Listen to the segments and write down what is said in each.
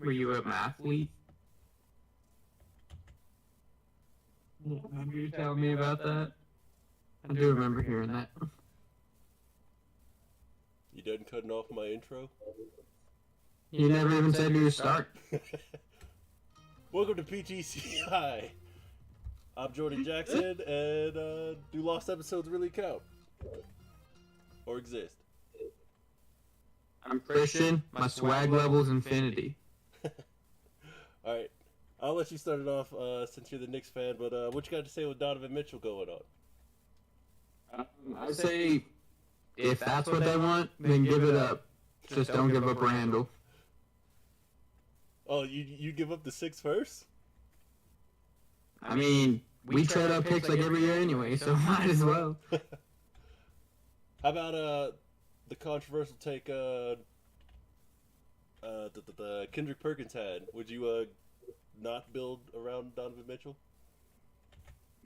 Were you a mathlete? Yeah, remember you telling me about that? I do remember hearing that. You done cutting off my intro? You never even said you were start. Welcome to PTCI. I'm Jordan Jackson, and do lost episodes really count? Or exist? I'm Christian. My swag level's infinity. Alright, I'll let you start it off since you're the Knicks fan, but what you got to say with Donovan Mitchell going on? I say, if that's what they want, then give it up. Just don't give up Randall. Oh, you give up the 6 first? I mean, we trade our picks like every year anyway, so might as well. How about the controversial take Kendrick Perkins had? Would you not build around Donovan Mitchell?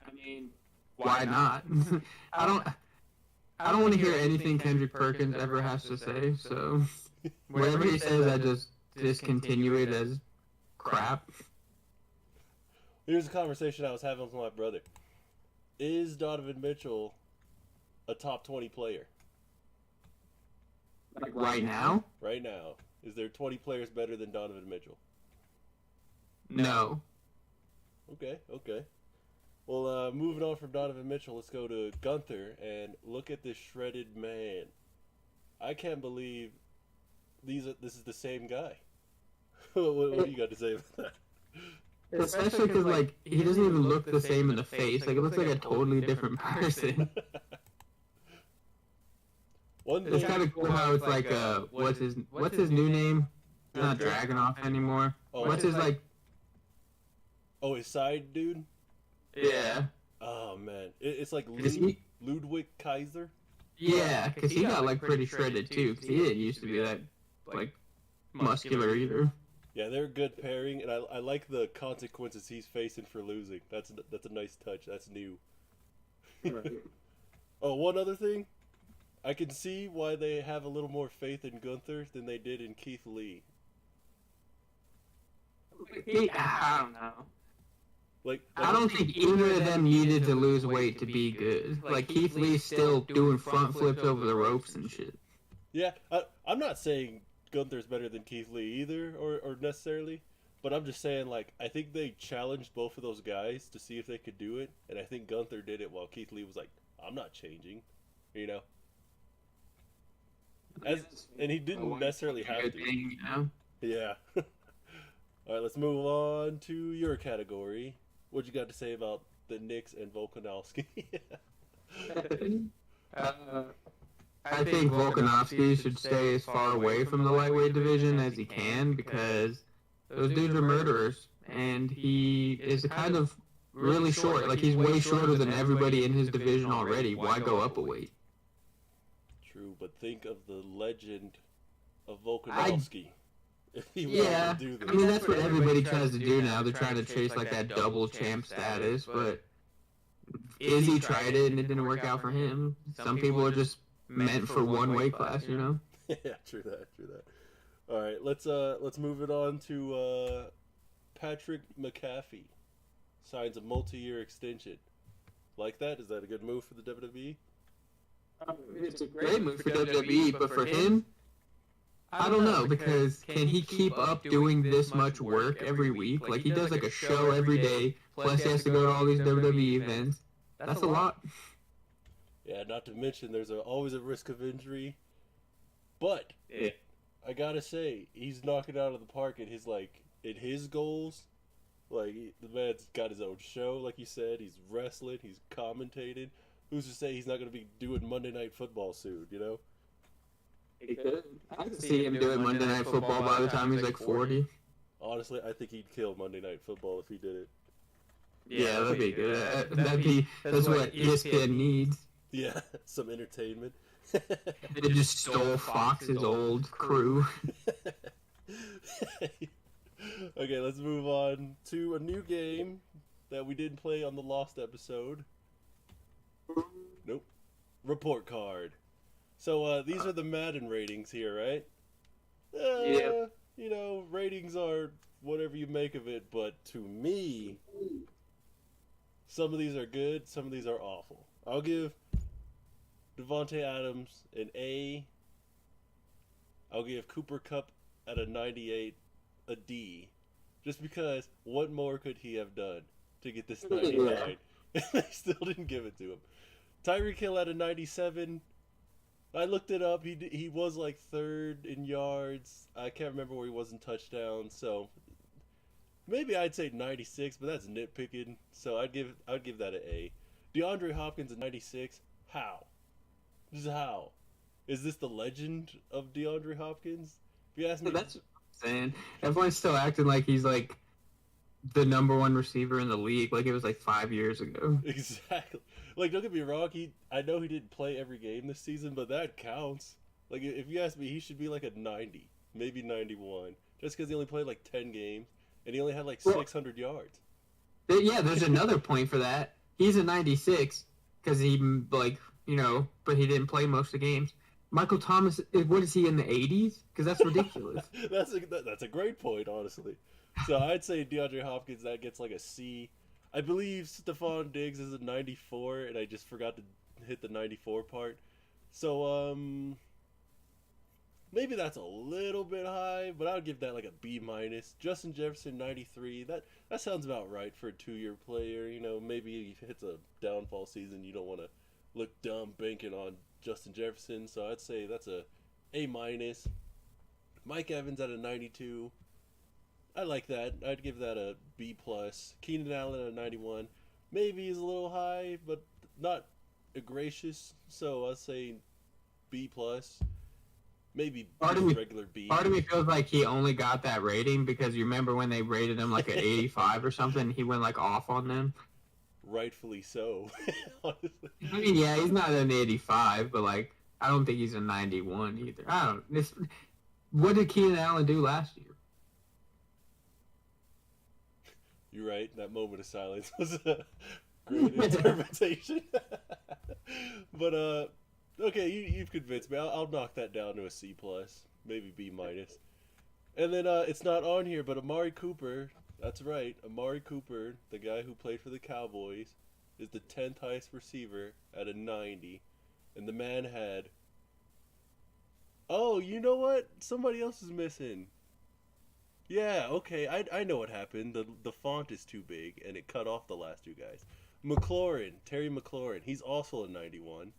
I mean, why not? I don't want to hear anything Kendrick Perkins ever has to say, so whatever he says, I just discontinue it as crap. Here's a conversation I was having with my brother. Is Donovan Mitchell a top 20 player? Like right now? Right now. Is there 20 players better than Donovan Mitchell? No. Okay. Well, moving on from Donovan Mitchell, let's go to Gunther and look at this shredded man. I can't believe this is the same guy. what do you got to say about that? Especially because, like, he doesn't even look the same in the face. Like, it looks like a totally different person. It's kind of cool how it's like, what's his new name? He's not Dragunov anymore. What's his, like... Oh, his side dude? Yeah. Oh, man. It's like Ludwig Kaiser? Yeah, because he got, like, pretty shredded, too. Because he didn't used to be that, like, muscular either. Yeah, they're a good pairing, and I like the consequences he's facing for losing. That's a nice touch. That's new. Right. Oh, one other thing. I can see why they have a little more faith in Gunther than they did in Keith Lee. I don't know. Like I don't think either of them needed to lose weight to be good. Like, Keith Lee's still doing front flips over the ropes and shit. Yeah, I'm not saying Gunther's better than Keith Lee either, or necessarily, but I'm just saying, like, I think they challenged both of those guys to see if they could do it, and I think Gunther did it while Keith Lee was like, I'm not changing, you know? And he didn't necessarily have to. You know? Yeah. Alright, let's move on to your category. What you got to say about the Knicks and Volkanovski? I think Volkanovski should stay as far away from the lightweight division as he can because those dudes are murderers, and he is kind of really short. Like, he's way shorter than everybody in his division already. Why go up a weight? True, but think of the legend of Volkanovski. Yeah, I mean, that's what everybody tries to do now. They're trying to chase, like, that double champ status, but Izzy tried it and it didn't work out for him. Some people are just meant for one weight class, you know? Yeah, true that. All right, let's move it on to Patrick McAfee signs a multi-year extension. Like that? Is that a good move for the WWE? It's a great move for WWE, but for him, I don't know, because can he keep up doing this much work every week? Like, he does like a show every day, plus he has to go to all these WWE events. That's a lot. Yeah, not to mention there's always a risk of injury. But yeah, I gotta say, he's knocking it out of the park in his goals. Like, the man's got his own show, like you said. He's wrestling, he's commentating. Who's to say he's not gonna be doing Monday Night Football soon, you know? He could. I could see him doing Monday Night Football by the time he's like 40. Honestly, I think he'd kill Monday Night Football if he did it. Yeah, that'd be good. That's what ESPN needs. Yeah, some entertainment. They just stole Fox's old crew. Okay, let's move on to a new game that we didn't play on the Lost episode. Nope. Report card. So these are the Madden ratings here, right? Yeah. You know, ratings are whatever you make of it, but to me, some of these are good, some of these are awful. I'll give Devontae Adams an A. I'll give Cooper Kupp at a 98 a D. Just because, what more could he have done to get this 99? And they still didn't give it to him. Tyreek Hill at a 97. I looked it up. He was like third in yards. I can't remember where he was in touchdowns. So maybe I'd say 96, but that's nitpicking. So I'd give that an A. DeAndre Hopkins at 96. How? Just how? Is this the legend of DeAndre Hopkins? If you ask me, that's what I'm saying. Everyone's still acting like he's like the number one receiver in the league, like it was like 5 years ago. Exactly. Like, don't get me wrong. I know he didn't play every game this season, but that counts. Like, if you ask me, he should be like a 90, maybe 91, just because he only played like 10 games and he only had like 600 yards. Yeah, there's another point for that. He's a 96 because he but he didn't play most of the games. Michael Thomas, what is he in the 80s? Because that's ridiculous. That's a great point, honestly. So I'd say DeAndre Hopkins, that gets like a C. I believe Stephon Diggs is a 94, and I just forgot to hit the 94 part. So maybe that's a little bit high, but I would give that like a B minus. Justin Jefferson 93. That sounds about right for a 2-year player. You know, maybe if it's a downfall season, you don't want to look dumb banking on Justin Jefferson. So I'd say that's a A minus. Mike Evans at a 92. I like that. I'd give that a B plus. Keenan Allen at a 91. Maybe he's a little high, but not egregious. So I'll say B plus. Maybe regular B. Part of me feels like he only got that rating because you remember when they rated him like an 85 or something, he went like off on them. Rightfully so. Honestly. I mean, yeah, he's not an 85, but like I don't think he's a 91 either. What did Keenan Allen do last year? You're right. That moment of silence was a great interpretation. But okay, you've convinced me. I'll knock that down to a C plus, maybe B minus. And then it's not on here, but Amari Cooper. That's right, Amari Cooper, the guy who played for the Cowboys, is the 10th highest receiver at a 90, and the man had. Oh, you know what? Somebody else is missing. Yeah, okay, I know what happened. The font is too big, and it cut off the last two guys. Terry McLaurin, he's also a 91,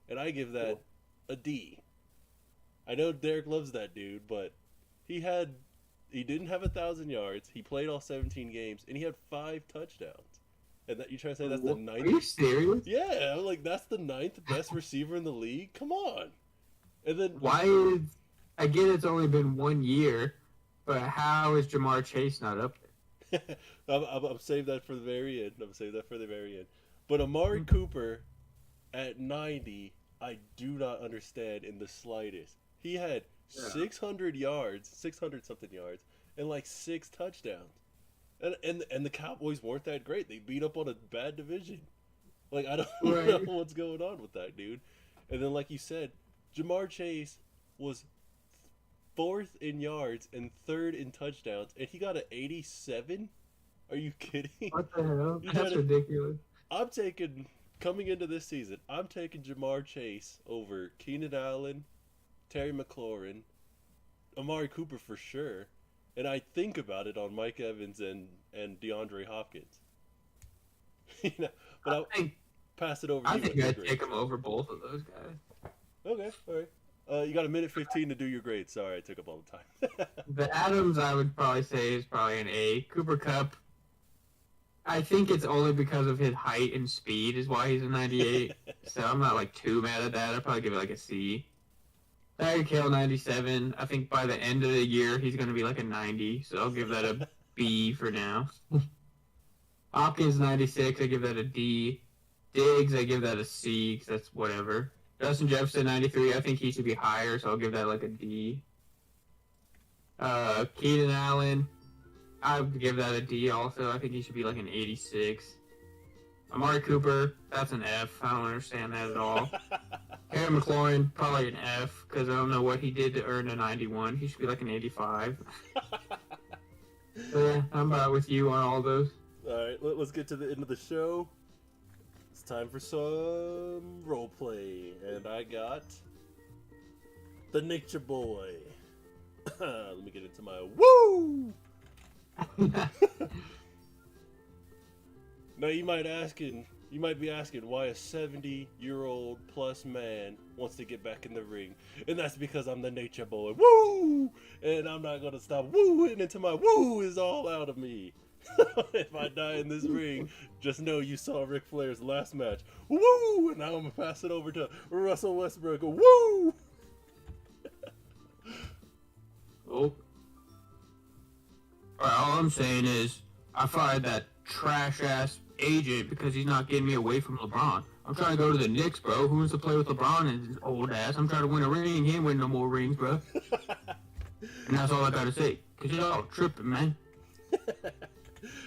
and I give that a D. I know Derek loves that dude, but he didn't have 1,000 yards, he played all 17 games, and he had 5 touchdowns. And that you try to say that's the 9th? Are you serious? Yeah, I'm like, that's the 9th best receiver in the league? Come on. And then I get it's only been 1 year, but how is Jamar Chase not up there? I'm saving that for the very end. But Amari Cooper at 90, I do not understand in the slightest. He had 600 something yards, and like 6 touchdowns. And the Cowboys weren't that great. They beat up on a bad division. Like, I don't know what's going on with that dude. And then, like you said, Jamar Chase was 4th in yards and 3rd in touchdowns, and he got an 87? Are you kidding? What the hell? That's ridiculous. Coming into this season, I'm taking Jamar Chase over Keenan Allen, Terry McLaurin, Amari Cooper for sure, and I think about it on Mike Evans and DeAndre Hopkins. But I'll pass it over to you. I think I'd take him over both of those guys. Okay, all right. You got a minute 15 to do your grade. Sorry, I took up all the time. The Adams, I would probably say, is probably an A. Cooper Kupp, I think it's only because of his height and speed is why he's a 98. So I'm not like too mad at that. I'd probably give it like a C. Tyreek Hill 97. I think by the end of the year he's going to be like a 90. So I'll give that a B for now. Hopkins 96. I give that a D. Diggs, I give that a C because that's whatever. Justin Jefferson 93. I think he should be higher, so I'll give that like a D. Keenan Allen, I would give that a D also. I think he should be like an 86. Amari Cooper, that's an F. I don't understand that at all. Terry McLaurin, probably an F, because I don't know what he did to earn a 91. He should be like an 85. So yeah, I'm about with you on all those. Alright, let's get to the end of the show. It's time for some roleplay. And I got the Nature Boy. Let me get into my woo! Now you might be asking why a 70-year-old plus man wants to get back in the ring. And that's because I'm the Nature Boy. Woo! And I'm not gonna stop wooing until my woo is all out of me. If I die in this ring, just know you saw Ric Flair's last match. Woo! And now I'm gonna pass it over to Russell Westbrook. Woo! Oh. All I'm saying is, I fired that trash-ass agent because he's not getting me away from LeBron. I'm trying to go to the Knicks, bro. Who wants to play with LeBron and his old ass? I'm trying to win a ring. He ain't winning no more rings, bro. And that's all I gotta say. Because y'all tripping, man.